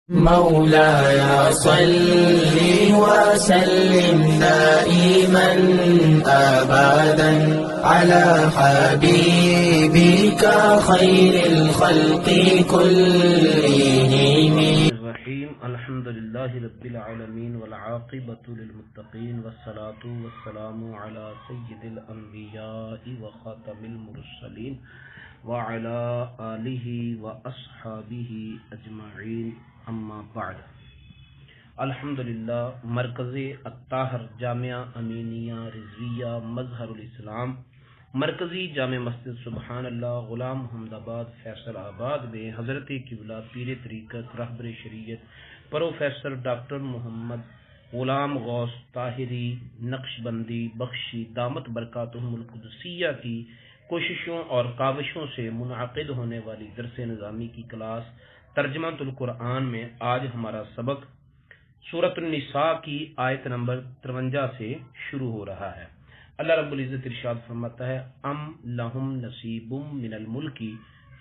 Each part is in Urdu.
مولاي صل وسلم دائما أبدا على حبيبك خير الخلق كلهم. الرحيم. الحمد لله رب العالمين والعاقبة للمتقين والصلاة والسلام على سيد الأنبياء وخاتم المرسلين وعلى آله وأصحابه أجمعين. اما بعد. الحمدللہ مرکز الطاہر جامعہ امینیہ رضویہ مظہر الاسلام مرکزی جامع مسجد سبحان اللہ غلام محمد آباد فیصل آباد میں حضرت قبلہ پیر طریقت رہبر شریعت پروفیسر ڈاکٹر محمد غلام غوث طاہری نقشبندی بخشی دامت برکاتہم القدسیہ کی کوششوں اور کاوشوں سے منعقد ہونے والی درس نظامی کی کلاس ترجمہ القرآن میں آج ہمارا سبق سورۃ النساء کی آیت نمبر 53 سے شروع ہو رہا ہے۔ اللہ رب العزت ارشاد فرماتا ہے ام لہم نصیب من الملک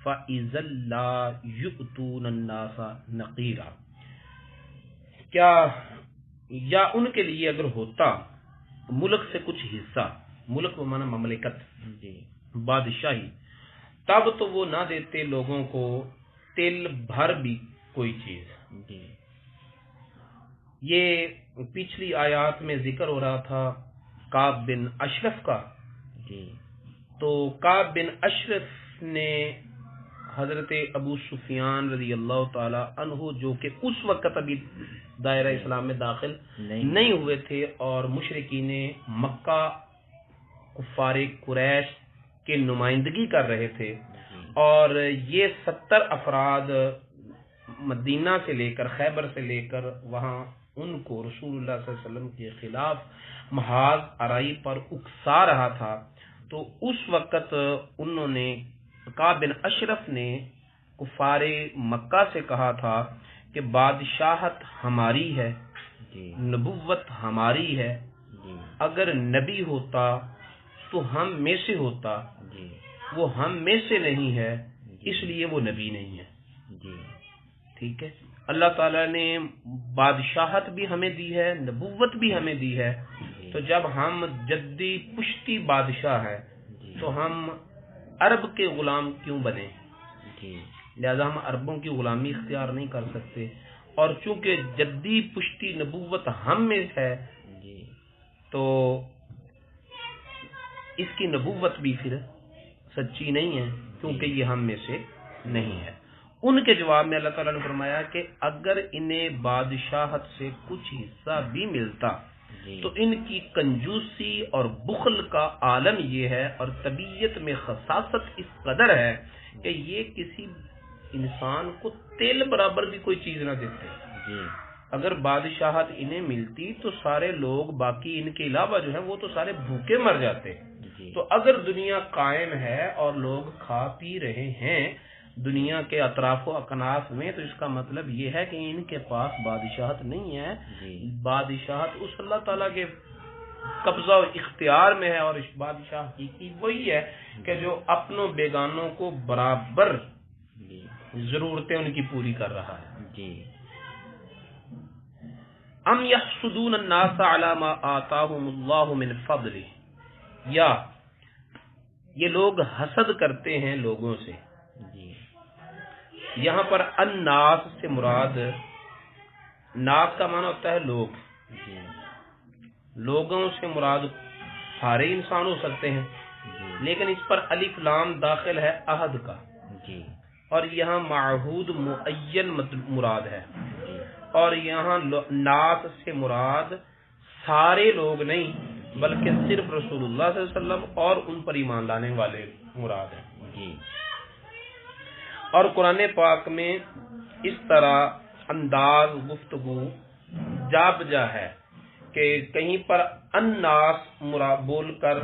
فاذا لا یؤتون الناس نقیرا، کیا یا ان کے لیے اگر ہوتا ملک سے کچھ حصہ، ملک بمعنی مملکت بادشاہی، تب تو وہ نہ دیتے لوگوں کو تل بھر بھی کوئی چیز۔ یہ پچھلی آیات میں ذکر ہو رہا تھا کعب بن اشرف کا، تو کعب بن اشرف نے حضرت ابو سفیان رضی اللہ تعالی عنہ جو کہ اس وقت ابھی دائرہ اسلام میں داخل نہیں ہوئے تھے اور مشرکین مکہ کفار قریش کے نمائندگی کر رہے تھے، اور یہ 70 افراد مدینہ سے لے کر خیبر سے لے کر وہاں ان کو رسول اللہ صلی اللہ علیہ وسلم کے خلاف محاذ آرائی پر اکسا رہا تھا، تو اس وقت انہوں نے کعب بن اشرف نے کفار مکہ سے کہا تھا کہ بادشاہت ہماری ہے، نبوت ہماری ہے، اگر نبی ہوتا تو ہم میں سے ہوتا، وہ ہم میں سے نہیں ہے اس لیے وہ نبی نہیں ہے۔ ٹھیک ہے، اللہ تعالیٰ نے بادشاہت بھی ہمیں دی ہے، نبوت بھی ہمیں دی ہے، تو جب ہم جدی پشتی بادشاہ ہیں تو ہم عرب کے غلام کیوں بنے؟ لہذا ہم عربوں کی غلامی اختیار نہیں کر سکتے، اور چونکہ جدی پشتی نبوت ہم میں ہے تو اس کی نبوت بھی پھر سچی نہیں ہے کیونکہ یہ ہم میں سے نہیں ہے۔ ان کے جواب میں اللہ تعالیٰ نے فرمایا کہ اگر انہیں بادشاہت سے کچھ حصہ بھی ملتا تو ان کی کنجوسی اور بخل کا عالم یہ ہے، اور طبیعت میں خساست اس قدر ہے کہ یہ کسی انسان کو تیل برابر بھی کوئی چیز نہ دیتے۔ اگر بادشاہت انہیں ملتی تو سارے لوگ باقی ان کے علاوہ جو ہے وہ تو سارے بھوکے مر جاتے۔ تو اگر دنیا قائم ہے اور لوگ کھا پی رہے ہیں دنیا کے اطراف و اکناف میں، تو اس کا مطلب یہ ہے کہ ان کے پاس بادشاہت نہیں ہے، بادشاہت اس اللہ تعالیٰ کے قبضہ و اختیار میں ہے، اور اس بادشاہ حقیقی وہی ہے کہ جو اپنوں بیگانوں کو برابر ضرورتیں ان کی پوری کر رہا ہے۔ ام یحسدون الناس علی ما آتاہم اللہ من فضلہ، یا یہ لوگ حسد کرتے ہیں لوگوں سے۔ یہاں پر الناس سے مراد، ناس کا معنی ہوتا ہے لوگ، لوگوں سے مراد سارے انسان ہو سکتے ہیں، لیکن اس پر الف لام داخل ہے عہد کا، اور یہاں معہود معین مراد ہے، اور یہاں ناس سے مراد سارے لوگ نہیں بلکہ صرف رسول اللہ صلی اللہ علیہ وسلم اور ان پر ایمان لانے والے مراد ہیں۔ اور قرآن پاک میں اس طرح انداز گفتگو جا بجا ہے کہ کہیں پر الناس مراد بول کر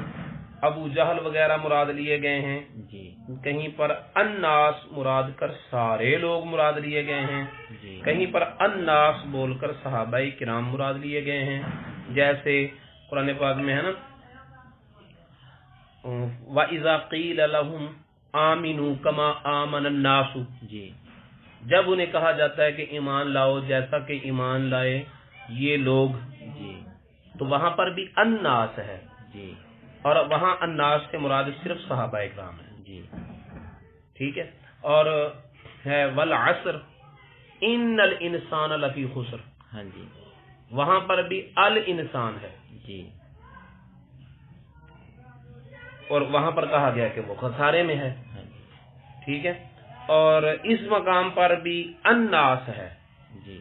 ابو جہل وغیرہ مراد لیے گئے ہیں، کہیں پر الناس مراد کر سارے لوگ مراد لیے گئے ہیں، کہیں پر الناس بول کر صحابہ کرام مراد لیے گئے ہیں، جیسے قرآن پاک میں ہے نا وَإِذَا قِيلَ لَهُمْ آمِنُوا كَمَا آمَنَ النَّاسُ، جب انہیں کہا جاتا ہے کہ ایمان لاؤ جیسا کہ ایمان لائے یہ لوگ، جی تو وہاں پر بھی الناس ہے، جی اور وہاں الناس سے مراد صرف صحابہ اکرام ہے، جی ٹھیک ہے. اور ہے والعصر ان الانسان لفی خسر، ہاں جی وہاں پر بھی الانسان ہے، جی اور وہاں پر کہا گیا کہ وہ خسارے میں ہے، ہاں جی ٹھیک ہے. اور اس مقام پر بھی الناس ہے، جی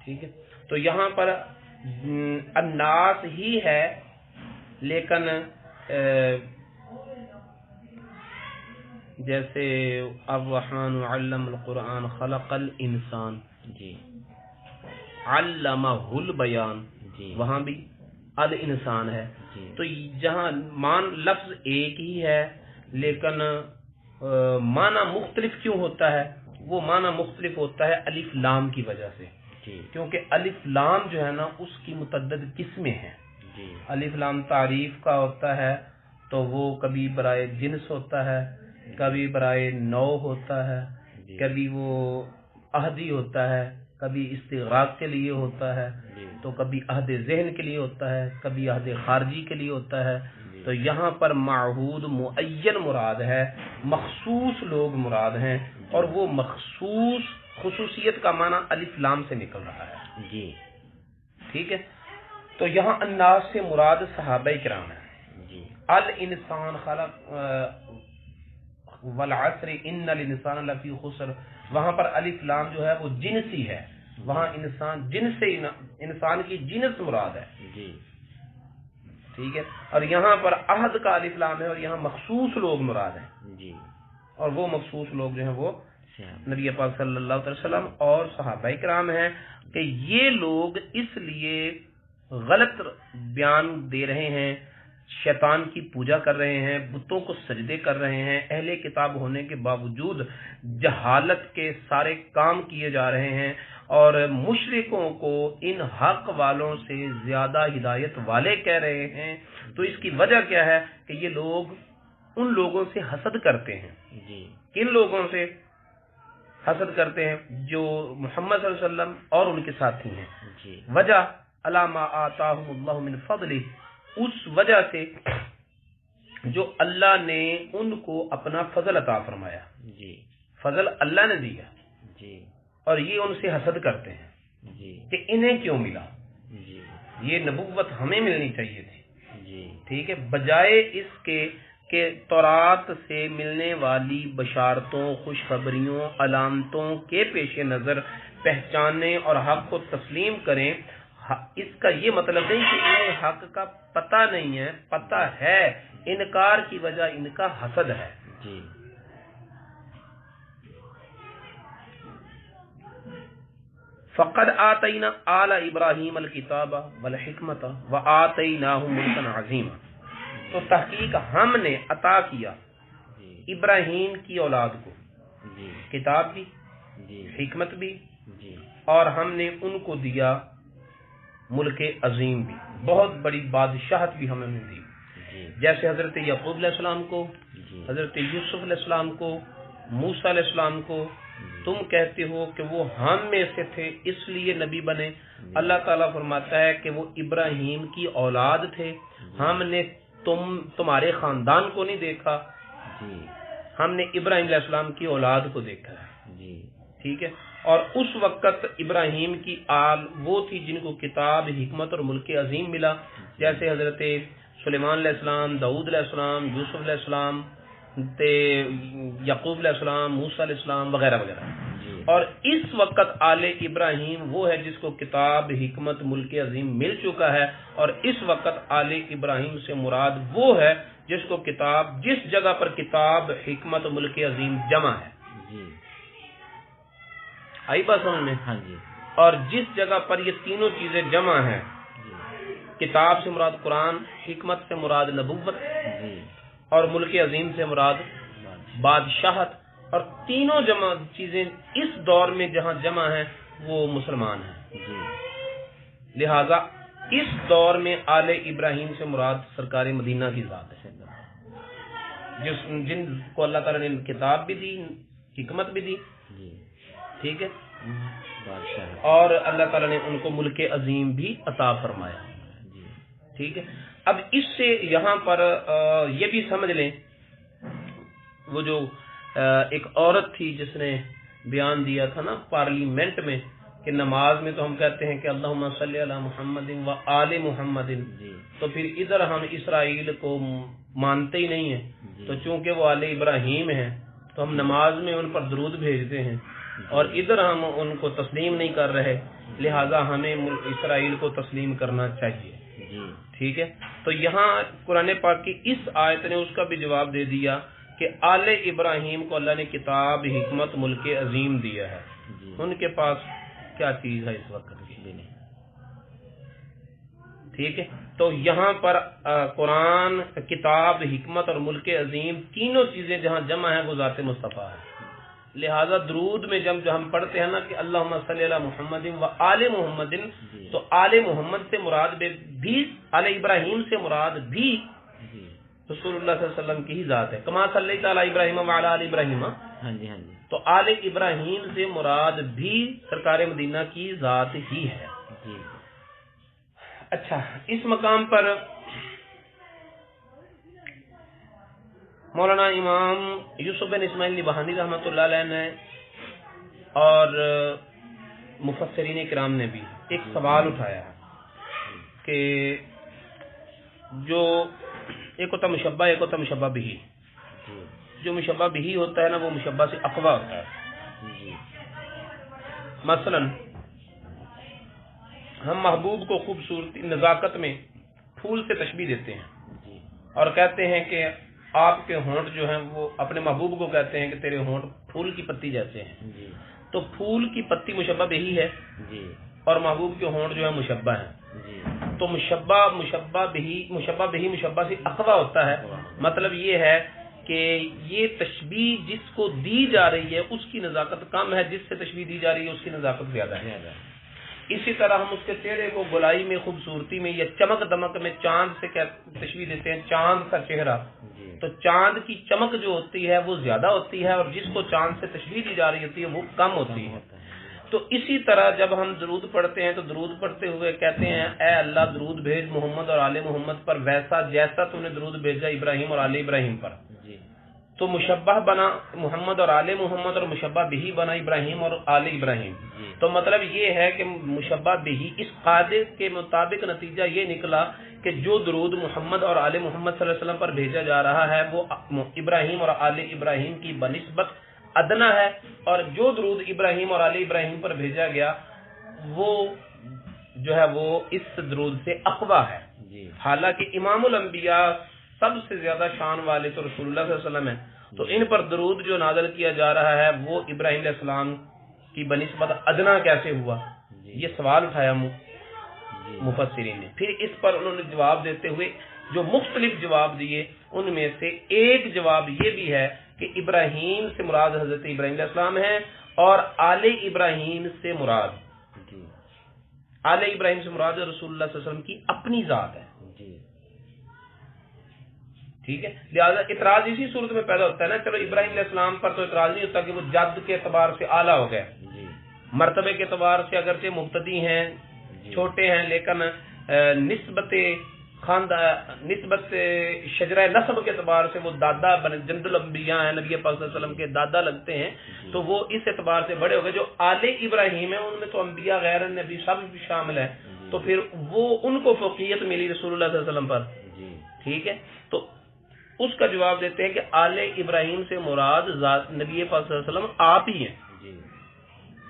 ٹھیک ہے. تو یہاں پر الناس ہی ہے، لیکن جیسے الرحمن علم القرآن خلق الانسان جی علمہ البیان، جی وہاں بھی الانسان ہے. جی تو جہاں لفظ ایک ہی ہے لیکن معنی مختلف کیوں ہوتا ہے؟ وہ معنی مختلف ہوتا ہے الف لام کی وجہ سے، جی کیونکہ الف لام جو ہے نا اس کی متعدد قسمیں ہیں. جی الف لام تعریف کا ہوتا ہے تو وہ کبھی برائے جنس ہوتا ہے، کبھی برائے نوع ہوتا ہے، جی کبھی وہ عہدی ہوتا ہے، کبھی استغراق کے لیے ہوتا ہے، جی تو کبھی عہد ذہن کے لیے ہوتا ہے، کبھی عہد خارجی کے لیے ہوتا ہے. جی تو یہاں پر معہود معین مراد ہے، مخصوص لوگ مراد ہیں، اور وہ مخصوص خصوصیت کا معنی الف لام سے نکل رہا ہے، جی ٹھیک ہے. تو یہاں الناس سے مراد صحابہ کرام ہیں. جی الانسان خلق والعصر ان الانسان لفی خسر، وہاں پر الف لام جو ہے وہ جنسی ہے، وہاں انسان جنس سے انسان کی جنس مراد ہے، جی ٹھیک ہے. اور یہاں پر عہد کا الف لام ہے، اور یہاں مخصوص لوگ مراد ہیں، جی اور وہ مخصوص لوگ جو ہیں وہ صحابہ. نبی پاک صلی اللہ علیہ وسلم اور صحابہ کرام ہیں. کہ یہ لوگ اس لیے غلط بیان دے رہے ہیں، شیطان کی پوجا کر رہے ہیں، بتوں کو سجدے کر رہے ہیں، اہل کتاب ہونے کے باوجود جہالت کے سارے کام کیے جا رہے ہیں، اور مشرکوں کو ان حق والوں سے زیادہ ہدایت والے کہہ رہے ہیں. تو اس کی وجہ کیا ہے؟ کہ یہ لوگ ان لوگوں سے حسد کرتے ہیں. جی کن لوگوں سے حسد کرتے ہیں؟ جو محمد صلی اللہ علیہ وسلم اور ان کے ساتھی ہیں. جی وجہ علامہ آتاہم اللہ من فضلہ، اس وجہ سے جو اللہ نے ان کو اپنا فضل عطا فرمایا، جی فضل اللہ نے دیا، جی اور یہ ان سے حسد کرتے ہیں جی کہ انہیں کیوں ملا، جی یہ نبوت ہمیں ملنی چاہیے تھی، جی ٹھیک ہے، بجائے اس کے کہ تورات سے ملنے والی بشارتوں، خوشخبریوں، علامتوں کے پیش نظر پہچانے اور حق کو تسلیم کریں. اس کا یہ مطلب نہیں کہ انہیں حق کا پتہ نہیں ہے، پتہ ہے، انکار کی وجہ ان کا حسد ہے. جی فقد آتینا آل ابراہیم الکتاب والحکمت وآتیناہم ملکا عظیما، تو تحقیق ہم نے عطا کیا جی ابراہیم کی اولاد کو جی کتاب بھی، جی حکمت بھی، جی اور ہم نے ان کو دیا ملک عظیم بھی، بہت بڑی بادشاہت بھی ہمیں دی. جی جیسے حضرت یعقوب علیہ السلام کو، جی حضرت یوسف علیہ السلام کو، موسیٰ علیہ السلام کو تم کہتے ہو کہ وہ ہم میں سے تھے اس لیے نبی بنے. اللہ تعالیٰ فرماتا ہے کہ وہ ابراہیم کی اولاد تھے، ہم نے تمہارے خاندان کو نہیں دیکھا، جی ہم نے ابراہیم علیہ السلام کی اولاد کو دیکھا ہے، جی ٹھیک ہے. اور اس وقت ابراہیم کی آل وہ تھی جن کو کتاب، حکمت اور ملک عظیم ملا، جیسے حضرت سلیمان علیہ السلام، داؤد علیہ السلام، یوسف علیہ السلام، یعقوب علیہ السلام، موسیٰ علیہ السلام وغیرہ وغیرہ. جی اور اس وقت آل ابراہیم وہ ہے جس کو کتاب، حکمت، ملک عظیم مل چکا ہے، اور اس وقت آل ابراہیم سے مراد وہ ہے جس کو کتاب، جس جگہ پر کتاب، حکمت، ملک عظیم جمع ہے. جی آئی بات سمجھ میں؟ ہاں جی اور جس جگہ پر یہ تینوں چیزیں جمع ہیں، جی کتاب سے مراد قرآن، حکمت سے مراد نبوت، جی اور ملک عظیم سے مراد بادشاہت، اور تینوں جمع چیزیں اس دور میں جہاں جمع ہیں وہ مسلمان ہیں. جی لہذا اس دور میں آل ابراہیم سے مراد سرکار مدینہ کی ذات ہے، جن کو اللہ تعالیٰ نے کتاب بھی دی، حکمت بھی دی، جی ٹھیک ہے، بادشاہ، اور اللہ تعالیٰ نے ان کو ملک عظیم بھی عطا فرمایا. جی ٹھیک ہے. اب اس سے یہاں پر یہ بھی سمجھ لیں، وہ جو ایک عورت تھی جس نے بیان دیا تھا نا پارلیمنٹ میں کہ نماز میں تو ہم کہتے ہیں کہ اللہم صلی علی محمد و آل محمد، جی تو پھر ادھر ہم اسرائیل کو مانتے ہی نہیں ہیں، جی تو چونکہ وہ آل ابراہیم ہیں تو ہم نماز میں ان پر درود بھیجتے ہیں، اور ادھر ہم ان کو تسلیم نہیں کر رہے، لہذا ہمیں اسرائیل کو تسلیم کرنا چاہیے. جی ٹھیک ہے. تو یہاں قرآن پاک کی اس آیت نے اس کا بھی جواب دے دیا کہ آل ابراہیم کو اللہ نے کتاب، حکمت، ملک عظیم دیا ہے. جی ان کے پاس کیا چیز ہے اس وقت کی؟ بھی نہیں. ٹھیک ہے. تو یہاں پر قرآن، کتاب، حکمت اور ملک عظیم تینوں چیزیں جہاں جمع ہیں وہ ذات مصطفیٰ ہے. لہذا درود میں جب جو ہم پڑھتے ہیں نا کہ اللہم صلی علی محمد و آل محمد، تو آل محمد سے مراد بھی، آل ابراہیم سے مراد بھی جی رسول اللہ صلی اللہ علیہ وسلم کی ہی ذات ہے. کما صلی علی ابراہیم و علی آل ابراہیم، ہاں جی ہاں جی تو آل ابراہیم سے مراد بھی سرکار مدینہ کی ذات ہی ہے. جی. اچھا، اس مقام پر مولانا امام یوسف بن اسماعیل نبہانی رحمۃ اللہ علیہ نے اور مفسرین کرام نے بھی ایک سوال اٹھایا کہ جو ایک ہوتا مشبہ، ایک ہوتا مشبہ بہی. جی جو مشبہ بہی ہوتا ہے نا وہ مشبہ سے اقویٰ ہوتا ہے. جی مثلا ہم محبوب کو خوبصورتی، نزاکت میں پھول سے تشبیہ دیتے ہیں جی اور کہتے ہیں کہ آپ کے ہونٹ جو ہیں وہ، اپنے محبوب کو کہتے ہیں کہ تیرے ہونٹ پھول کی پتی جیسے ہیں. جی تو پھول کی پتی مشبہ بہی ہے جی اور محبوب کے ہونٹ جو ہے مشبہ ہیں. جی تو مشبہ بہی مشبہ سے اقویٰ ہوتا ہے. مطلب یہ ہے کہ یہ تشبیہ جس کو دی جا رہی ہے اس کی نزاکت کم ہے، جس سے تشبیہ دی جا رہی ہے اس کی نزاکت زیادہ ہے. اسی طرح ہم اس کے چہرے کو گلائی میں، خوبصورتی میں یا چمک دمک میں چاند سے تشبیہ دیتے ہیں، چاند کا چہرہ. تو چاند کی چمک جو ہوتی ہے وہ زیادہ ہوتی ہے، اور جس کو چاند سے تشبیہ دی جا رہی ہوتی ہے وہ کم ہوتی ہے. تو اسی طرح جب ہم درود پڑھتے ہیں تو درود پڑھتے ہوئے کہتے ہیں اے اللہ درود بھیج محمد اور آل محمد پر ویسا جیسا تو نے درود بھیجا ابراہیم اور آل ابراہیم پر. تو مشبہ بنا محمد اور آل محمد، اور مشبہ بہی بنا ابراہیم اور آل ابراہیم. تو مطلب یہ ہے کہ مشبہ بہی اس قاعدے کے مطابق نتیجہ یہ نکلا کہ جو درود محمد اور آل محمد صلی اللہ علیہ وسلم پر بھیجا جا رہا ہے وہ ابراہیم اور آل ابراہیم کی بنسبت ادنا ہے، اور جو درود ابراہیم اور آل ابراہیم پر بھیجا گیا وہ جو ہے وہ اس درود سے اقویٰ ہے. حالانکہ امام الانبیاء سب سے زیادہ شان والے تو رسول اللہ صلی اللہ علیہ وسلم ہیں، تو ان پر درود جو نازل کیا جا رہا ہے وہ ابراہیم علیہ السلام کی بنسبت ادنا کیسے ہوا؟ یہ سوال اٹھایا مفسرین نے. پھر اس پر انہوں نے جواب دیتے ہوئے جو مختلف جواب دیے، ان میں سے ایک جواب یہ بھی ہے کہ ابراہیم سے مراد حضرت ابراہیم علیہ السلام ہے، اور آل ابراہیم سے مراد آل ابراہیم سے مراد رسول اللہ صلی اللہ علیہ وسلم کی اپنی ذات ہے. ٹھیک ہے. لہٰذا اعتراض اسی صورت میں پیدا ہوتا ہے نا، چلو ابراہیم علیہ السلام پر تو اعتراض نہیں ہوتا کہ وہ جد کے اعتبار سے اعلیٰ ہو گئے، مرتبے کے اعتبار سے اگرچہ مبتدی ہیں، چھوٹے ہیں، لیکن نسبت شجرہ نسب کے اعتبار سے وہ دادا جد الانبیاء ہیں، نبی پاک صلی اللہ علیہ وسلم کے دادا لگتے ہیں. تو وہ اس اعتبار سے بڑے ہو گئے. جو آل ابراہیم ہیں ان میں تو انبیاء غیر نبی سب بھی شامل ہیں، تو پھر وہ ان کو فوقیت ملی رسول اللہ صلی اللہ علیہ وسلم پر. ٹھیک ہے. تو اس کا جواب دیتے ہیں کہ آل ابراہیم سے مراد نبی پاک صلی اللہ علیہ وسلم آپ ہی ہیں.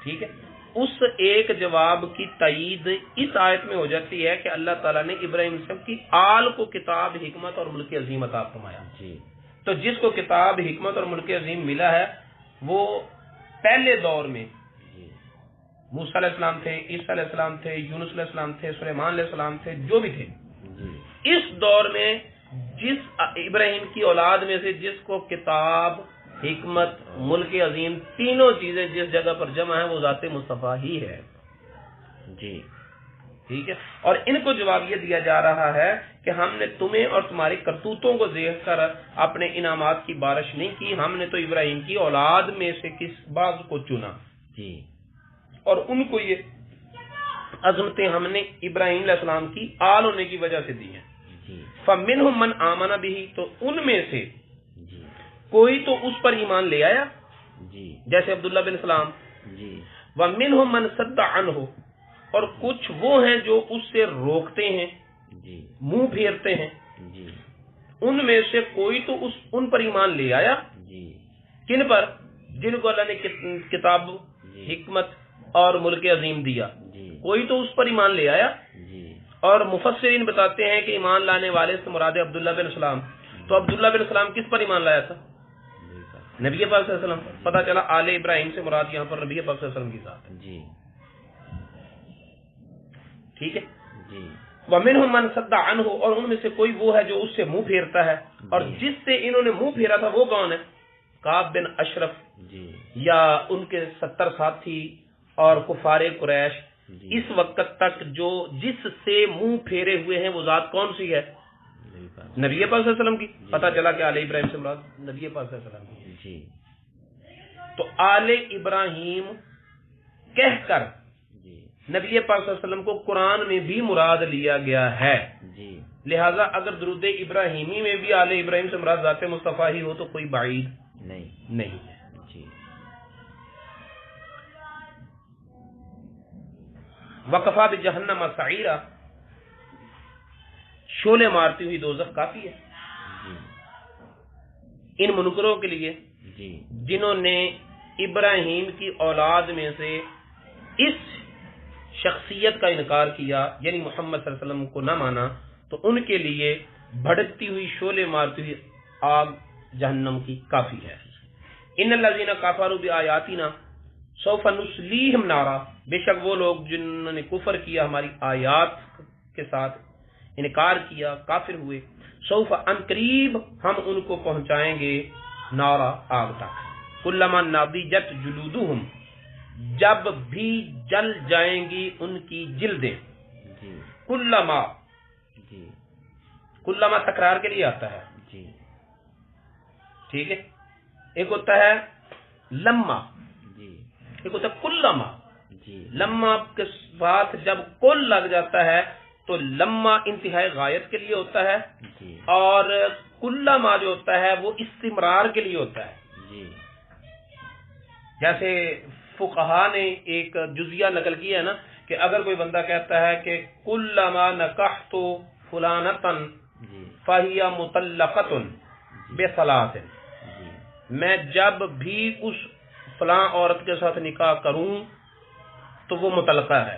ٹھیک ہے. اس ایک جواب کی تائید اس آیت میں ہو جاتی ہے کہ اللہ تعالیٰ نے ابراہیم کی آل کو کتاب، حکمت اور ملک عظیم عطا فرمایا. تو جس کو کتاب، حکمت اور ملک عظیم ملا ہے وہ پہلے دور میں موسیٰ علیہ السلام تھے، عیسیٰ علیہ السلام تھے، یونس علیہ السلام تھے، سلیمان علیہ السلام تھے، جو بھی تھے. اس دور میں جس ابراہیم کی اولاد میں سے جس کو کتاب، حکمت، ملک عظیم تینوں چیزیں جس جگہ پر جمع ہیں وہ ذات مصطفیٰ ہی ہے. ٹھیک ہے. اور ان کو جواب یہ دیا جا رہا ہے کہ ہم نے تمہیں اور تمہاری کرتوتوں کو دیکھ کر اپنے انعامات کی بارش نہیں کی، ہم نے تو ابراہیم کی اولاد میں سے کس بعض کو چنا. جی اور ان کو یہ عظمتیں ہم نے ابراہیم علیہ السلام کی آل ہونے کی وجہ سے دی ہیں. جی فَمِنْهُمْ مَنْ آمَنَ بِهِ، تو ان میں سے جی کوئی تو اس پر ایمان لے آیا جی جیسے عبداللہ بن سلام. جی وَمِنْهُمْ مَنْ صَدَّ عَنْهُ، اور کچھ وہ ہیں جو اس سے روکتے ہیں، جی منہ پھیرتے ہیں. جی ان میں سے کوئی تو ان پر ایمان لے آیا. جی کن پر؟ جن کو اللہ نے کتاب، جی حکمت اور ملک عظیم دیا، جی کوئی تو اس پر ایمان لے آیا. جی اور مفسرین بتاتے ہیں کہ ایمان لانے والے سے مراد ہے عبداللہ بن سلام. تو عبداللہ بن سلام کس پر ایمان لایا تھا؟ نبی پاک صلی اللہ علیہ وسلم. پتہ چلا آل ابراہیم سے مراد یہاں پر نبی پاک صلی اللہ علیہ وسلم کی ذات ہے. جی ٹھیک ہے. جی وَمِنْهُمْ مَنْ صَدَّ عَنْهُ، اور ان میں سے کوئی وہ ہے جو اس سے منہ پھیرتا ہے. اور جس سے انہوں نے منہ پھیرا تھا وہ کون ہے؟ کعب بن اشرف، جی یا ان کے 70 ساتھی اور کفار قریش. جی اس وقت تک جو جس سے منہ پھیرے ہوئے ہیں وہ ذات کون سی ہے؟ نبی پاک صلی اللہ علیہ وسلم کی. پتہ چلا کہ آل ابراہیم سے مراد نبی پاک صلی اللہ علیہ وسلم کی. جی تو آل ابراہیم کہہ کر جی نبی پاک صلی اللہ علیہ وسلم کو قرآن میں بھی مراد لیا گیا ہے. جی لہذا اگر درود ابراہیمی میں بھی آل ابراہیم سے مراد ذات مصطفیٰ ہی ہو تو کوئی بعید نہیں ہے. جی وکفا بجہنم سعیرا، شعلے مارتی ہوئی دوزخ کافی ہے ان منکروں کے لیے جی جنہوں نے ابراہیم کی اولاد میں سے اس شخصیت کا انکار کیا، یعنی محمد صلی اللہ علیہ وسلم کو نہ مانا. تو ان کے لیے بھڑکتی ہوئی شعلے مارتی ہوئی آگ جہنم کی کافی ہے. ان الذین کفروا بآیاتنا سوف نصلیہم نارا، بے شک وہ لوگ جنہوں نے کفر کیا ہماری آیات کے ساتھ، انکار کیا، کافر ہوئے، سوف ان قریب ہم ان کو پہنچائیں گے نارا، آگ تک. کلما نضجت جلودہم، جب بھی جل جائیں گی ان کی جلدیں. جی کلما، جی کلما تکرار کے لیے آتا ہے. جی ٹھیک ہے. ایک ہوتا ہے لما، جی ایک ہوتا ہے کلما. جی لما کے ساتھ جب کل لگ جاتا ہے تو لما انتہائی غایت کے لیے ہوتا ہے، جی اور کلما جو ہوتا ہے وہ استمرار کے لیے ہوتا ہے. جی جیسے فقہا نے ایک جزیہ نقل کیا ہے نا کہ اگر کوئی بندہ کہتا ہے کہ کلما نکحت فلانتن جی فہی مطلقۃ بثلاث، جی میں جب بھی اس فلاں عورت کے ساتھ نکاح کروں تو وہ مطلقہ ہے.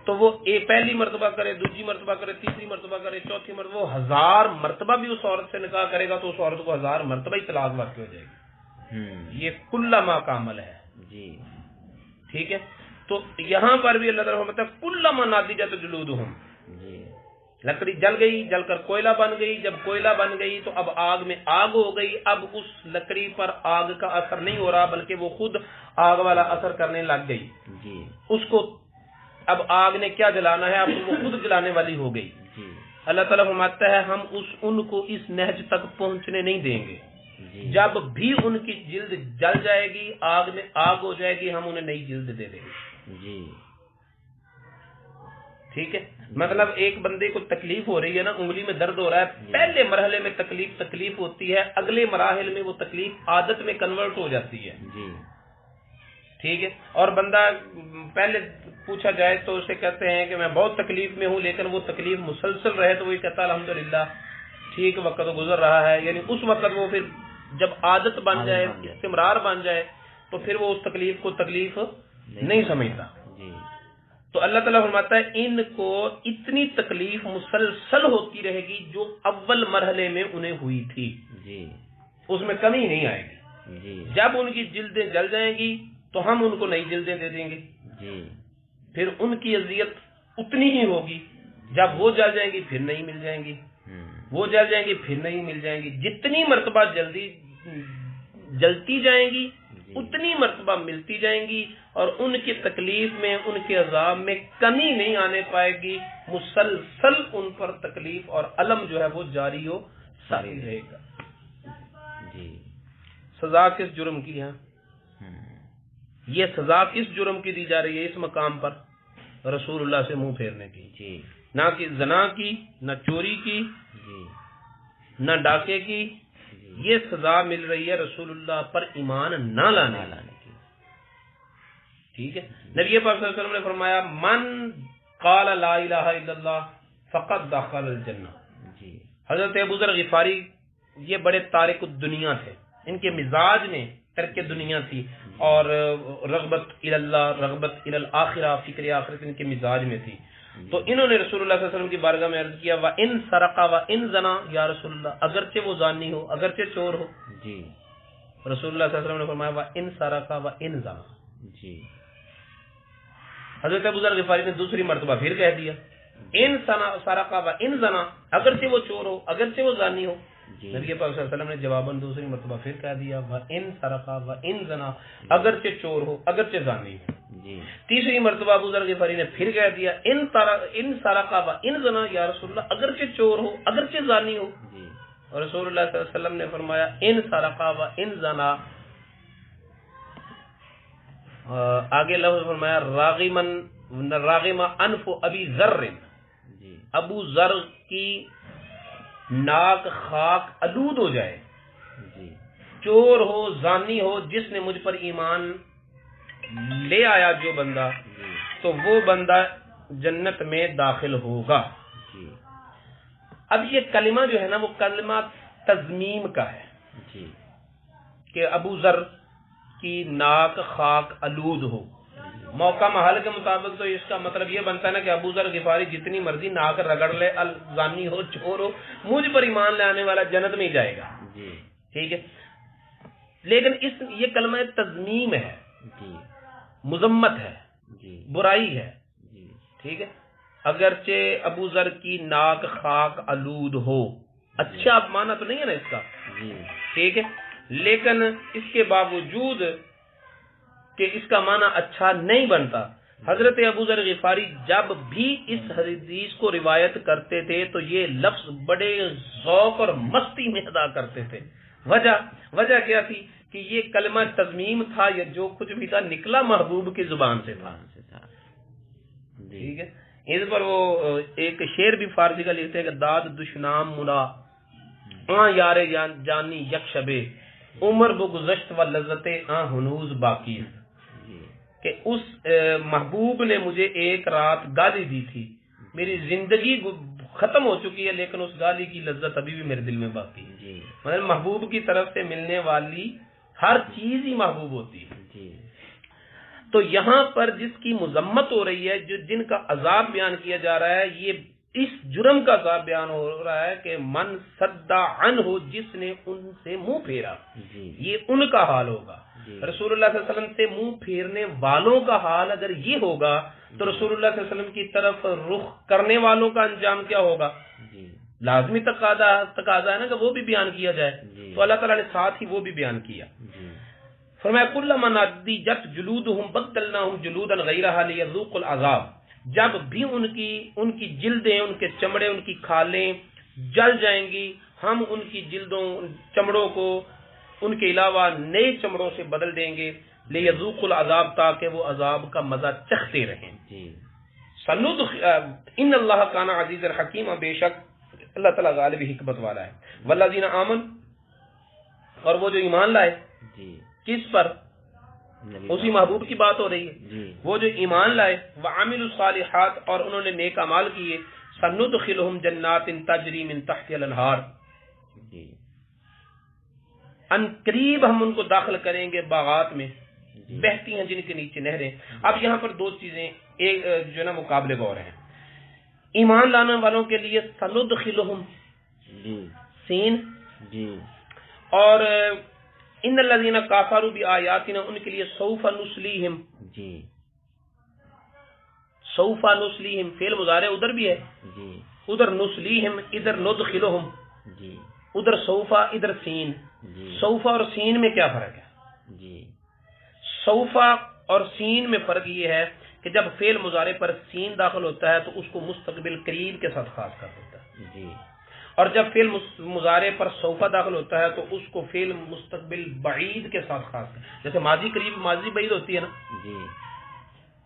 تو وہ پہلی مرتبہ کرے، دوسری مرتبہ کرے، تیسری مرتبہ کرے، چوتھی مرتبہ، وہ 1000 مرتبہ بھی اس عورت سے نکاح کرے گا تو اس عورت کو 1000 مرتبہ ہی طلاق واقع ہو جائے گی. یہ کلما کا عمل ہے. جی ٹھیک ہے. تو یہاں پر بھی اللہ تعالیٰ فرماتا ہے کلما نضجت جلودہم، جی لکڑی جل گئی، جل کر کوئلہ بن گئی، جب کوئلہ بن گئی تو اب آگ میں آگ ہو گئی. اب اس لکڑی پر آگ کا اثر نہیں ہو رہا بلکہ وہ خود آگ والا اثر کرنے لگ گئی. جی اس کو اب آگ نے کیا جلانا ہے، اب وہ خود جلانے والی ہو گئی. جی اللہ تعالیٰ فرماتا ہے ہم ان کو اس نہج تک پہنچنے نہیں دیں گے. جی جب بھی ان کی جلد جل جائے گی، آگ میں آگ ہو جائے گی، ہم انہیں نئی جلد دے دیں گے. جی ٹھیک ہے. مطلب ایک بندے کو تکلیف ہو رہی ہے نا، انگلی میں درد ہو رہا ہے، پہلے مرحلے میں تکلیف ہوتی ہے، اگلے مراحل میں وہ تکلیف عادت میں کنورٹ ہو جاتی ہے. جی ٹھیک ہے. اور بندہ پہلے پوچھا جائے تو اسے کہتے ہیں کہ میں بہت تکلیف میں ہوں، لیکن وہ تکلیف مسلسل رہے تو وہ کہتا ہے الحمدللہ ٹھیک وقت گزر رہا ہے. یعنی اس وقت وہ پھر جب عادت بن جائے، استمرار بن جائے تو پھر وہ اس تکلیف کو تکلیف نہیں سمجھتا. جی تو اللہ تعالیٰ فرماتا ہے ان کو اتنی تکلیف مسلسل ہوتی رہے گی جو اول مرحلے میں انہیں ہوئی تھی. جی اس میں کمی نہیں آئے گی. جی جب ان کی جلدیں جل جائیں گی تو ہم ان کو نئی جلدیں دے دیں گے. جی پھر ان کی اذیت اتنی ہی ہوگی. جب وہ جل جائیں گی پھر نہیں مل جائیں گی، وہ جل جائیں گی پھر نہیں مل جائیں گی. جتنی مرتبہ جلتی جائیں گی اتنی مرتبہ ملتی جائیں گی، اور ان کی تکلیف میں، ان کے عذاب میں کمی نہیں آنے پائے گی. مسلسل ان پر تکلیف اور الم جو ہے وہ جاری و ساری رہے گا. جی سزا کس جرم کی ہے؟ یہ سزا کس جرم کی دی جا رہی ہے اس مقام پر؟ رسول اللہ سے منہ پھیرنے کی، جی نہ کہ زنا کی، نہ چوری کی، جی نہ ڈاکے کی، یہ سزا مل رہی ہے رسول اللہ پر ایمان نہ لانے کی۔ ٹھیک ہے، نبی پاک صلی اللہ علیہ وسلم نے فرمایا من قال لا الہ الا اللہ فقط دخل الجنہ۔ جی حضرت ابو ذر غفاری یہ بڑے تارک الدنیا تھے، ان کے مزاج میں ترک دنیا تھی اور رغبت اللہ، رغبت الآخرہ، فکر آخرت ان کے مزاج میں تھی۔ تو انہوں نے رسول اللہ صلی اللہ علیہ وسلم کی بارگاہ میں عرض کیا وَإِن سَرَقَ وَإِن زَنَا، یا رسول اللہ اگرچہ وہ زانی ہو، اگرچہ چور ہو۔ جی رسول اللہ صلی اللہ علیہ وسلم نے فرمایا وَإِن سَرَقَ وَإِن زَنَا۔ جی حضرت ابو ذر غفاری نے دوسری مرتبہ پھر کہہ دیا ان سرق وان زنا، اگرچہ وہ چور ہو، اگرچہ وہ زانی ہو۔ جی نبی پاک صلی اللہ علیہ وسلم نے جواباً دوسری مرتبہ پھر کہہ دیا وان سرق وان زنا، اگرچہ چور ہو، اگرچہ زانی ہو۔ جی تیسری مرتبہ ابو ذر غفاری نے پھر کہہ دیا ان سرق وان زنا، یا رسول اللہ اگرچہ چور ہو، اگرچہ زانی ہو۔ جی اور رسول اللہ صلی اللہ علیہ وسلم نے فرمایا ان سرق وان زنا، آگے لفظ فرمایا راغم انف ابی ذر، جی ابو ذر کی ناک خاک آلود ہو جائے، جی چور ہو، زانی ہو، جس نے مجھ پر ایمان لے آیا جو بندہ، جی تو وہ بندہ جنت میں داخل ہوگا۔ جی اب یہ کلمہ جو ہے نا وہ کلمہ تضمیم کا ہے جی کہ ابو ذر کی ناک خاک آلود ہو۔ موقع محل کے مطابق تو اس کا مطلب یہ بنتا ہے نا کہ ابو ذر غفاری جتنی مرضی ناک رگڑ لے، الزانی ہو، چور ہو، مجھ پر ایمان لے آنے والا جنت میں ہی جائے گا۔ جی ٹھیک ہے، لیکن یہ کلمہ تضمیم ہے، جی مذمت ہے، جی برائی ہے۔ جی ٹھیک ہے، اگرچہ ابو ذر کی ناک خاک آلود ہو، اچھا معنی تو نہیں ہے نا اس کا، جی ٹھیک ہے، لیکن اس کے باوجود کہ اس کا معنی اچھا نہیں بنتا، حضرت ابو ذر غفاری جب بھی اس حدیث کو روایت کرتے تھے تو یہ لفظ بڑے ذوق اور مستی میں ادا کرتے تھے۔ وجہ کیا تھی کہ یہ کلمہ تضمیم تھا، یا جو کچھ بھی تھا نکلا محبوب کی زبان سے تھا۔ ٹھیک ہے، اس پر وہ ایک شعر بھی فارسی کا لکھتے ہیں کہ داد دشنام ملا آں یار جانی یک شبے، عمر بگذشت و لذت آں ہنوز باقی، کہ اس محبوب نے مجھے ایک رات گالی دی تھی، میری زندگی ختم ہو چکی ہے لیکن اس گالی کی لذت ابھی بھی میرے دل میں باقی ہے۔ مطلب محبوب کی طرف سے ملنے والی ہر چیز ہی محبوب ہوتی ہے۔ تو یہاں پر جس کی مذمت ہو رہی ہے، جن کا عذاب بیان کیا جا رہا ہے، یہ اس جرم کا عذاب بیان ہو رہا ہے کہ من صد عنہ، جس نے ان سے منہ پھیرا، یہ ان کا حال ہوگا۔ رسول اللہ صلی اللہ علیہ وسلم سے منہ پھیرنے والوں کا حال اگر یہ ہوگا تو رسول اللہ صلی اللہ علیہ وسلم کی طرف رخ کرنے والوں کا انجام کیا ہوگا؟ لازمی تقاضا ہے نا کہ وہ بھی بیان کیا جائے، تو اللہ تعالیٰ نے ساتھ ہی وہ بھی بیان کیا۔ فرمایا کلما نضجت جلودہم بدلناہم جلودا غیرہا لیذوقوا العذاب، جب بھی ان کی جلدیں، ان کے چمڑے، ان کی کھالیں جل جائیں گی، ہم ان کی جلدوں، چمڑوں کو ان کے علاوہ نئے چمڑوں سے بدل دیں گے، لیذوقوا العذاب، تاکہ وہ عذاب کا مزہ چکھتے رہیں۔ ان اللہ کان عزیزا حکیما، بے شک اللہ تعالیٰ غالب حکمت والا ہے۔ والذین آمنوا، اور وہ جو ایمان لائے، کس پر؟ اسی محبوب کی بات ہو رہی ہے، وہ جو ایمان لائے، وعملوا الصالحات، اور انہوں نے نیک اعمال کیے، سندخلہم جنات تجری من تحتها الانہار، ان قریب ہم ان کو داخل کریں گے باغات میں بہتی ہیں جن کے نیچے نہریں۔ اب یہاں پر دو چیزیں ایک جو ہے نا مقابلے غور ہیں۔ ایمان لانے والوں کے لیے سندخلہم سین، اور ان الذین کفروا بآیاتنا، ان کے لیے سوف نصلیہم، سوف نصلیہم فعل مضارع ادھر بھی ہے، ادھر نصلیہم، ادھر ندخلہم، ادھر سوفا، ادھر سین۔ سوفا اور سین میں کیا فرق ہے؟ سوفا اور سین میں فرق یہ ہے کہ جب فعل مضارع پر سین داخل ہوتا ہے تو اس کو مستقبل قریب کے ساتھ خاص کر دیتا ہے، اور جب فعل مضارع پر سوف داخل ہوتا ہے تو اس کو فعل مستقبل بعید کے ساتھ خاص کریں. جیسے ماضی قریب ماضی بعید ہوتی ہے نا, جی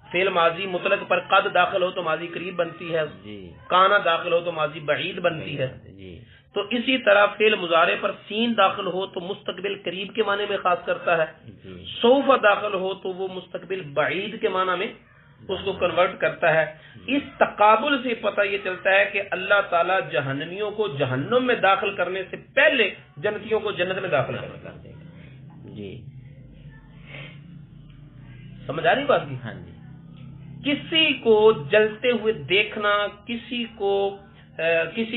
فعل ماضی مطلق پر قد داخل ہو تو ماضی قریب بنتی ہے, جی کانا داخل ہو تو ماضی بعید بنتی ہے. جی تو اسی طرح فعل مضارع پر سین داخل ہو تو مستقبل قریب کے معنی میں خاص کرتا ہے, جی سوف داخل ہو تو وہ مستقبل بعید کے معنی میں اس کو کنورٹ کرتا ہے. اس تقابل سے پتہ یہ چلتا ہے کہ اللہ تعالیٰ جہنمیوں کو جہنم میں داخل کرنے سے پہلے جنتیوں کو جنت میں داخل کرتا ہے. جی سمجھ آ رہی بات کی؟ ہاں جی. کسی کو جلتے ہوئے دیکھنا, کسی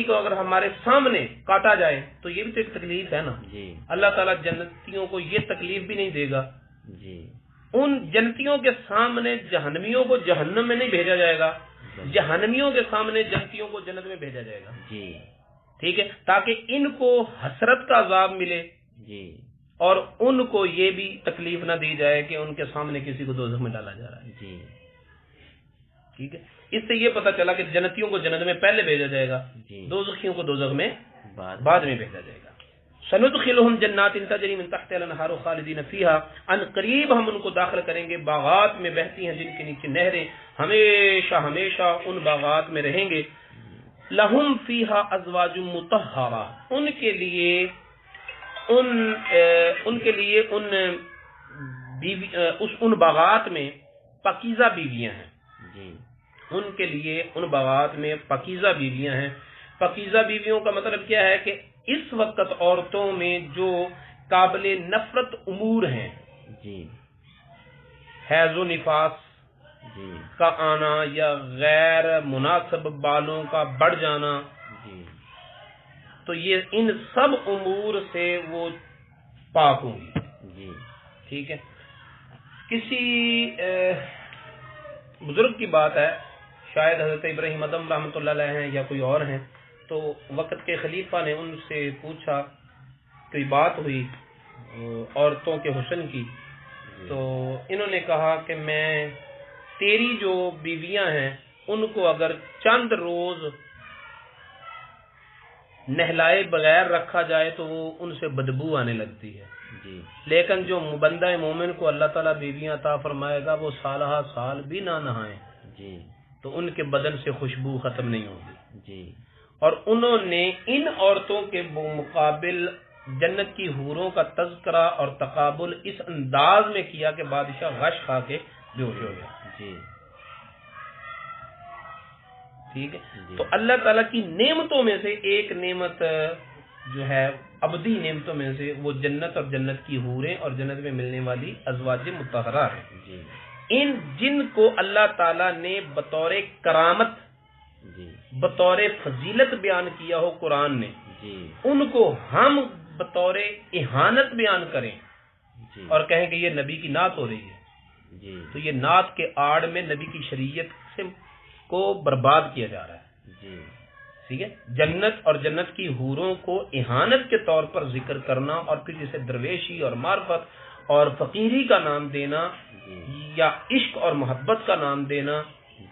کو اگر ہمارے سامنے کاٹا جائے تو یہ بھی تو ایک تکلیف ہے نا. جی اللہ تعالیٰ جنتیوں کو یہ تکلیف بھی نہیں دے گا. جی ان جنتیوں کے سامنے جہنمیوں کو جہنم میں نہیں بھیجا جائے گا, جہنمیوں کے سامنے جنتیوں کو جنت میں بھیجا جائے گا. جی ٹھیک ہے, تاکہ ان کو حسرت کا عذاب ملے جی اور ان کو یہ بھی تکلیف نہ دی جائے کہ ان کے سامنے کسی کو دوزخ میں ڈالا جا رہا ہے. جی ٹھیک ہے, اس سے یہ پتہ چلا کہ جنتیوں کو جنت میں پہلے بھیجا جائے گا, جی دوزخیوں کو دوزخ میں بعد میں بھیجا جائے گا. سندخلهم جنات تجری من تحتها الانہار خالدین فیہا, ان قریب ہم ان کو داخل کریں گے باغات میں بہتی ہیں جن کے نیچے نہریں, ہمیشہ ہمیشہ ان باغات میں رہیں گے. لہم فیہا ازواج مطہرہ, ان کے لیے ان باغات میں پاکیزہ بیویاں ہیں. جی ان کے لیے ان باغات میں پاکیزہ بیویاں ہیں. پاکیزہ بیویوں کا مطلب کیا ہے کہ اس وقت عورتوں میں جو قابل نفرت امور ہیں, جی حیض و نفاس جی کا آنا یا غیر مناسب بالوں کا بڑھ جانا, جی تو یہ ان سب امور سے وہ پاک ہوں گی. جی ٹھیک ہے. کسی بزرگ کی بات ہے, شاید حضرت ابراہیم ادم رحمۃ اللہ علیہ ہیں یا کوئی اور ہیں, تو وقت کے خلیفہ نے ان سے پوچھا, کوئی بات ہوئی عورتوں کے حسن کی, تو انہوں نے کہا کہ میں تیری جو بیویاں ہیں ان کو اگر چند روز نہلائے بغیر رکھا جائے تو وہ ان سے بدبو آنے لگتی ہے, جی لیکن جو بندہ مومن کو اللہ تعالیٰ بیویاں عطا فرمائے گا وہ سالہ سال بھی نہ نہائیں جی تو ان کے بدن سے خوشبو ختم نہیں ہوگی. جی اور انہوں نے ان عورتوں کے مقابل جنت کی حوروں کا تذکرہ اور تقابل اس انداز میں کیا کہ بادشاہ غش کھا کے بے ہوش ہو گیا. جی ٹھیک ہے. جی. تو اللہ تعالیٰ کی نعمتوں میں سے ایک نعمت جو ہے ابدی نعمتوں میں سے وہ جنت اور جنت کی حوریں اور جنت میں ملنے والی ازواج مطہرہ ہیں. جی ان جن کو اللہ تعالیٰ نے بطور کرامت جی بطور فضیلت بیان کیا ہو قرآن نے, جی ان کو ہم بطور اہانت بیان کریں جی اور کہیں کہ یہ نبی کی نعت ہو رہی ہے, جی تو یہ نعت کے آڑ میں نبی کی شریعت سے کو برباد کیا جا رہا ہے. جی ٹھیک ہے. جنت اور جنت کی حوروں کو اہانت کے طور پر ذکر کرنا اور پھر جسے درویشی اور معرفت اور فقیری کا نام دینا یا عشق اور محبت کا نام دینا,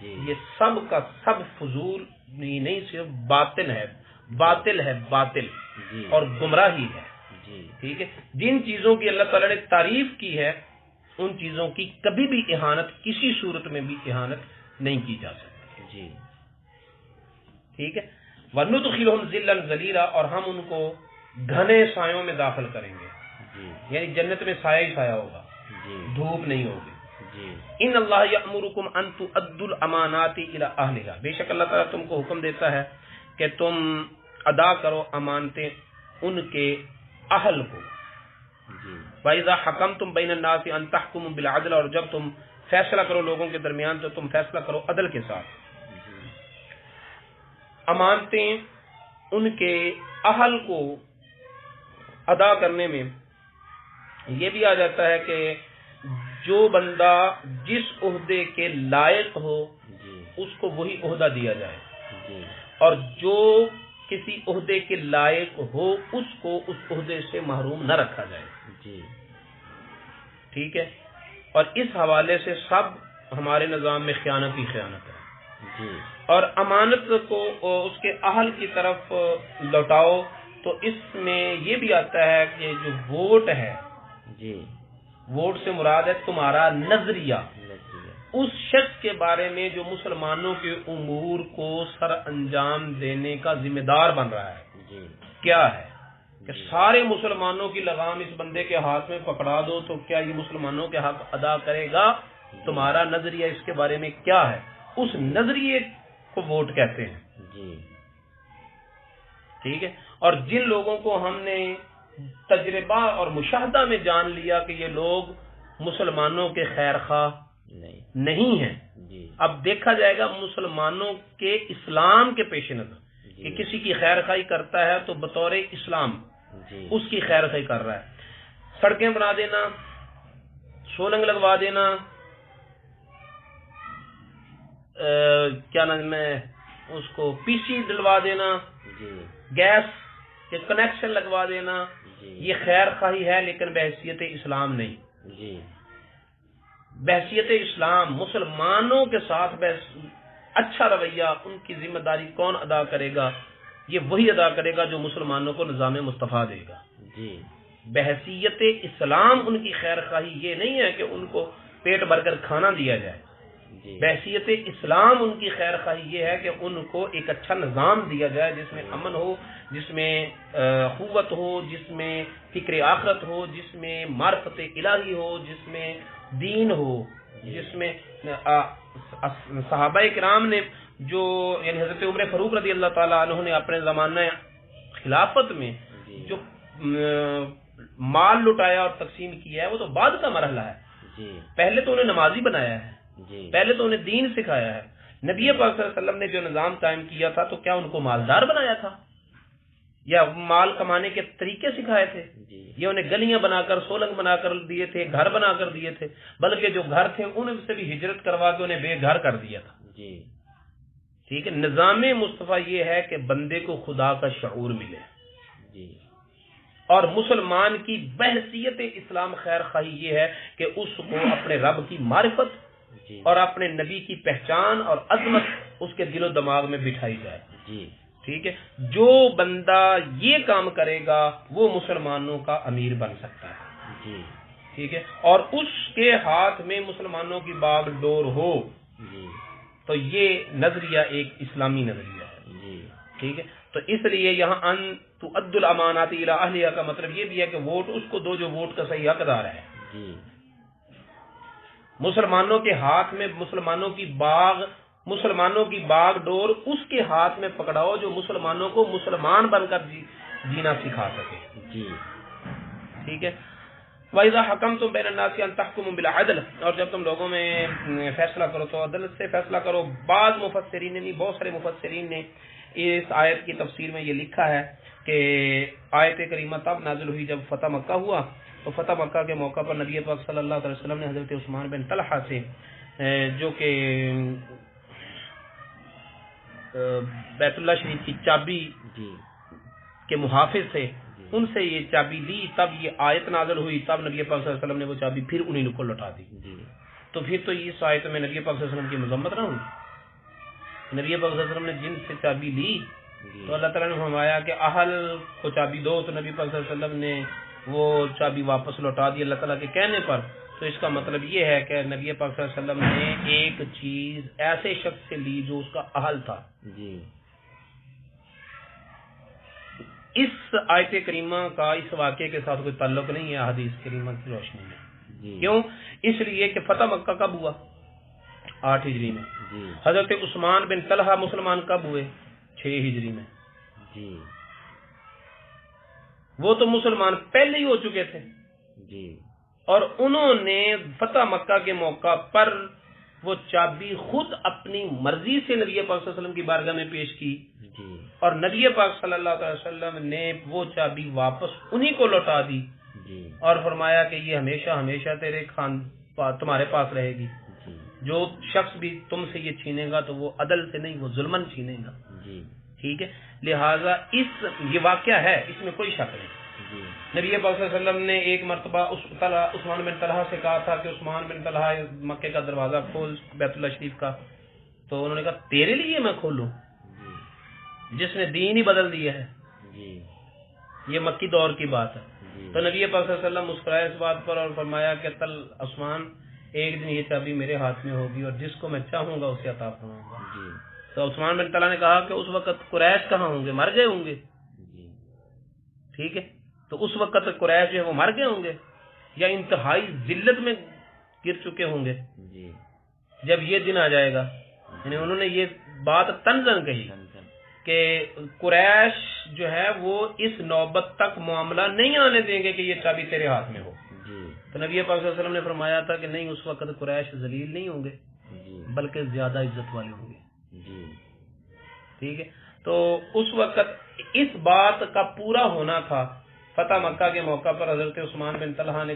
یہ سب کا سب فضول نہیں, صرف باطل ہے, باطل جی اور گمراہی ہے. جی ٹھیک ہے. جن چیزوں کی اللہ تعالیٰ نے تعریف کی ہے ان چیزوں کی کبھی بھی اہانت, کسی صورت میں بھی اہانت نہیں کی جا سکتی. جی ٹھیک ہے. وَنُدْخِلُهُمْ ذِلًّا ذَلِيلًا, اور ہم ان کو گھنے سایوں میں داخل کریں گے. جی یعنی جنت میں سایہ ہی سایہ ہوگا, جی دھوپ نہیں ہوگی. جی ان اللہ یأمرکم ان تؤدوا الامانات الی اہلھا, بے شک اللہ تعالیٰ تم کو حکم دیتا ہے کہ تم ادا کرو امانتیں ان کے اہل کو. جی وَإِذَا حَكَمْتُمْ بَيْنَ النَّاسِ أَن تَحْكُمُوا بِالْعَدْلِ, اور جب تم فیصلہ کرو لوگوں کے درمیان تو تم فیصلہ کرو عدل کے ساتھ. امانتیں ان کے اہل کو ادا کرنے میں یہ بھی آ جاتا ہے کہ جو بندہ جس عہدے کے لائق ہو اس کو وہی عہدہ دیا جائے, اور جو کسی عہدے کے لائق ہو اس کو اس عہدے سے محروم نہ رکھا جائے. جی ٹھیک ہے. اور اس حوالے سے سب ہمارے نظام میں خیانت ہی خیانت ہے. جی اور امانت کو اس کے اہل کی طرف لوٹاؤ، تو اس میں یہ بھی آتا ہے کہ جو ووٹ ہے، جی ووٹ سے مراد ہے تمہارا نظریہ اس شخص کے بارے میں جو مسلمانوں کے امور کو سر انجام دینے کا ذمہ دار بن رہا ہے، جی کیا ہے کہ سارے مسلمانوں کی لگام اس بندے کے ہاتھ میں پکڑا دو تو کیا یہ مسلمانوں کے حق ادا کرے گا؟ تمہارا نظریہ اس کے بارے میں کیا ہے؟ اس نظریے کو ووٹ کہتے ہیں. جی ٹھیک ہے. اور جن لوگوں کو ہم نے تجربہ اور مشاہدہ میں جان لیا کہ یہ لوگ مسلمانوں کے خیر خواہ نہیں ہیں، جی اب دیکھا جائے گا مسلمانوں کے اسلام کے پیش نظر کہ کسی کی خیر خواہی کرتا ہے تو بطور اسلام جی اس کی خیر خواہی کر رہا ہے. سڑکیں بنا دینا، سولنگ لگوا دینا، کیا نام ہے اس کو پی سی ڈلوا دینا، جی گیس کے کنیکشن لگوا دینا، جی یہ خیر خواہی ہے لیکن بحیثیت اسلام نہیں. جی بحیثیت اسلام مسلمانوں کے ساتھ اچھا رویہ، ان کی ذمہ داری کون ادا کرے گا؟ یہ وہی ادا کرے گا جو مسلمانوں کو نظام مصطفیٰ دے گا. جی بحیثیت اسلام ان کی خیر خواہی یہ نہیں ہے کہ ان کو پیٹ بھر کر کھانا دیا جائے. جی بحیثیت اسلام ان کی خیر خواہی یہ ہے کہ ان کو ایک اچھا نظام دیا جائے جس میں امن ہو، جس میں قوت ہو، جس میں فکر آخرت ہو، جس میں معرفت الہی ہو، جس میں دین ہو، جس میں صحابہ کرام نے جو یعنی حضرت عمر فاروق رضی اللہ تعالیٰ عنہ نے اپنے زمانہ خلافت میں جو مال لٹایا اور تقسیم کیا ہے وہ تو بعد کا مرحلہ ہے. جی پہلے تو انہیں نمازی بنایا ہے، جی پہلے تو انہیں دین سکھایا ہے. نبی پاک صلی اللہ علیہ وسلم نے جو نظام قائم کیا تھا تو کیا ان کو مالدار بنایا تھا یا مال کمانے کے طریقے سکھائے تھے؟ جی یہ انہیں گلیاں بنا کر، سولنگ بنا کر دیے تھے، گھر بنا کر دیے تھے، بلکہ جو گھر تھے ان سے بھی ہجرت کروا کے انہیں بے گھر کر دیا تھا. جی ٹھیک ہے. نظام مصطفیٰ یہ ہے کہ بندے کو خدا کا شعور ملے، جی اور مسلمان کی بحیثیت اسلام خیر خواہی یہ ہے کہ اس کو اپنے رب کی معرفت جی اور اپنے نبی کی پہچان اور عظمت اس کے دل و دماغ میں بٹھائی جائے. جی ٹھیک ہے. جو بندہ یہ کام کرے گا وہ مسلمانوں کا امیر بن سکتا ہے. جی ٹھیک ہے. اور اس کے ہاتھ میں مسلمانوں کی باغ ڈور ہو جی تو یہ نظریہ ایک اسلامی نظریہ ہے. جی ٹھیک ہے. تو اس لیے یہاں ان تؤد الامانات الی اہلیہا کا مطلب یہ بھی ہے کہ ووٹ اس کو دو جو ووٹ کا صحیح حقدار ہے. جی مسلمانوں کے ہاتھ میں مسلمانوں کی باغ ڈور اس کے ہاتھ میں پکڑاؤ جو مسلمانوں کو مسلمان بن کر جینا سکھا سکے. جی ٹھیک ہے. وَإِذَا حَكَمْتُمْ بَيْنَ النَّاسِ أَن تَحْكُمُوا بِالْعَدْلِ، اور جب تم لوگوں میں فیصلہ کرو تو عدالت سے فیصلہ کرو. بعض مفسرین نے، بہت سارے مفسرین نے اس آیت کی تفسیر میں یہ لکھا ہے کہ آیت کریمہ تب نازل ہوئی جب فتح مکہ ہوا، تو فتح مکہ کے موقع پر نبی پاک صلی اللہ علیہ وسلم نے حضرت عثمان بن طلحہ سے جو کہ بیت اللہ شریف کی چابی جی کے محافظ تھے، ان سے یہ چابی لی. تب یہ آیت نازل ہوئی، تب نبی پاک صلی اللہ علیہ وسلم نے وہ چابی پھر انہیں کو لوٹا دی. جی تو پھر تو اس آیت میں نبی پاک صلی اللہ علیہ وسلم کی مذمت نہ ہوئی. نبی پاک صلی اللہ علیہ وسلم نے جن سے چابی لی تو اللہ تعالیٰ نے فرمایا کہ اہل کو چابی دو، تو نبی پاک صلی اللہ علیہ وسلم نے وہ چابی واپس لوٹا دی اللہ تعالیٰ کے کہنے پر. تو اس کا مطلب یہ ہے کہ نبی پاک صلی اللہ علیہ وسلم نے ایک چیز ایسے شخص سے لی جو اس کا اہل تھا. جی اس آیت کریمہ کا اس واقعے کے ساتھ کوئی تعلق نہیں ہے حدیث کریمہ کی روشنی میں. جی کیوں؟ اس لیے کہ فتح مکہ کب ہوا؟ 8 ہجری میں. جی حضرت عثمان بن طلحہ مسلمان کب ہوئے؟ 6 ہجری میں. جی وہ تو مسلمان پہلے ہی ہو چکے تھے، جی اور انہوں نے فتح مکہ کے موقع پر وہ چابی خود اپنی مرضی سے نبی پاک صلی اللہ علیہ وسلم کی بارگاہ میں پیش کی، جی اور نبی پاک صلی اللہ علیہ وسلم نے وہ چابی واپس انہی کو لوٹا دی جی اور فرمایا کہ یہ ہمیشہ ہمیشہ تمہارے پاس رہے گی. جی جو شخص بھی تم سے یہ چھینے گا تو وہ عدل سے نہیں، وہ ظلمن چھینے گا. جی ٹھیک ہے. لہٰذا یہ واقعہ ہے، اس میں کوئی شک نہیں. جی نبی پاک صلی اللہ علیہ وسلم نے ایک مرتبہ عثمان بن طلحہ سے کہا تھا کہ عثمان بن طلحہ مکے کا دروازہ کھول بیت اللہ شریف کا، تو انہوں نے کہا تیرے لیے میں کھولوں جس نے دین ہی بدل دیا ہے؟ جی یہ مکی دور کی بات ہے. جی تو نبی پاک صلی اللہ علیہ وسلم مسکرائے اس بات پر اور فرمایا کہ تل عثمان ایک دن یہ چابی میرے ہاتھ میں ہوگی اور جس کو میں چاہوں گا اسے عطا فرماؤں گا. جی تو عثمان بن طلحہ نے کہا کہ اس وقت قریش کہاں ہوں گے؟ مر گئے ہوں گے. جی ٹھیک ہے، تو اس وقت قریش جو ہے وہ مر گئے ہوں گے یا انتہائی ذلت میں گر چکے ہوں گے جی جب یہ دن آ جائے گا. یعنی انہوں نے یہ بات طنزاً کہی کہ قریش جو ہے وہ اس نوبت تک معاملہ نہیں آنے دیں گے کہ یہ چابی تیرے ہاتھ میں ہو. جی تو نبی پاک صلی اللہ علیہ وسلم نے فرمایا تھا کہ نہیں، اس وقت قریش ذلیل نہیں ہوں گے جی بلکہ زیادہ عزت والے ہوں گے. جی ٹھیک ہے، تو اس وقت اس بات کا پورا ہونا تھا. فتح مکہ کے موقع پر حضرت عثمان بن طلحہ نے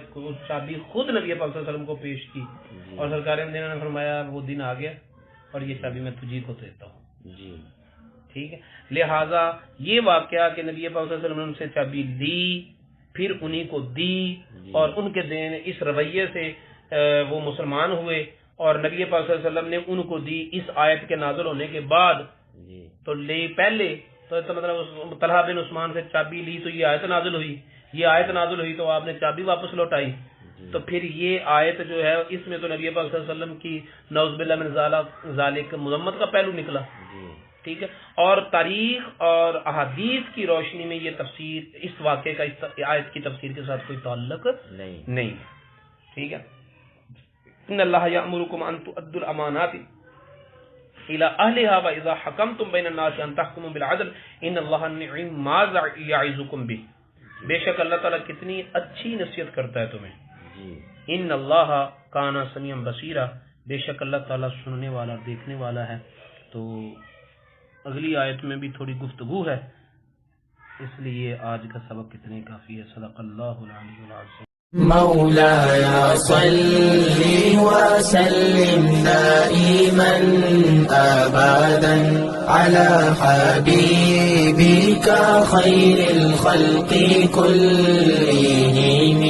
چابی خود نبی پاک صلی اللہ علیہ وسلم کو پیش کی اور سرکار مدینہ نے فرمایا وہ دن آ گیا اور یہ چابی میں تجھی کو دیتا ہوں. جی ٹھیک ہے، لہٰذا یہ واقعہ کہ نبی پاک صلی اللہ علیہ وسلم نے ان سے چابی لی پھر انہی کو دی اور ان کے دین اس رویے سے وہ مسلمان ہوئے اور نبی پاک صلی اللہ علیہ وسلم نے ان کو دی اس آیت کے نازل ہونے کے بعد. جی تو لے پہلے تو مطلب طلحہ بن عثمان سے چابی لی تو یہ آیت نازل ہوئی، یہ آیت نازل ہوئی تو آپ نے چابی واپس لوٹائی. تو پھر یہ آیت جو ہے اس میں تو نبی پاک صلی اللہ علیہ وسلم کی نعوذ باللہ من ذالک مذمت کا پہلو نکلا. ٹھیک ہے، اور تاریخ اور احادیث کی روشنی میں یہ تفسیر اس واقعے کا اس آیت کی تفسیر کے ساتھ کوئی تعلق نہیں. ٹھیک ہے، ان اللہ یأمرکم ان تؤدوا الامانات الى اہلها واذا حکمتم بین الناس ان تحکموا بالعدل ان اللہ نعم ما یعظکم به. بے شک اللہ تعالیٰ کتنی اچھی نصیحت کرتا ہے تمہیں. ان اللہ کان سمیعا بصیرا، بے شک اللہ تعالیٰ سننے والا دیکھنے والا ہے. تو اگلی آیت میں بھی تھوڑی گفتگو ہے، اس لیے آج کا سبق اتنے کافی ہے. صدق اللہ العلی العظیم. مولاي صل وسلم دائما أبدا على حبيبك خير الخلق كلهم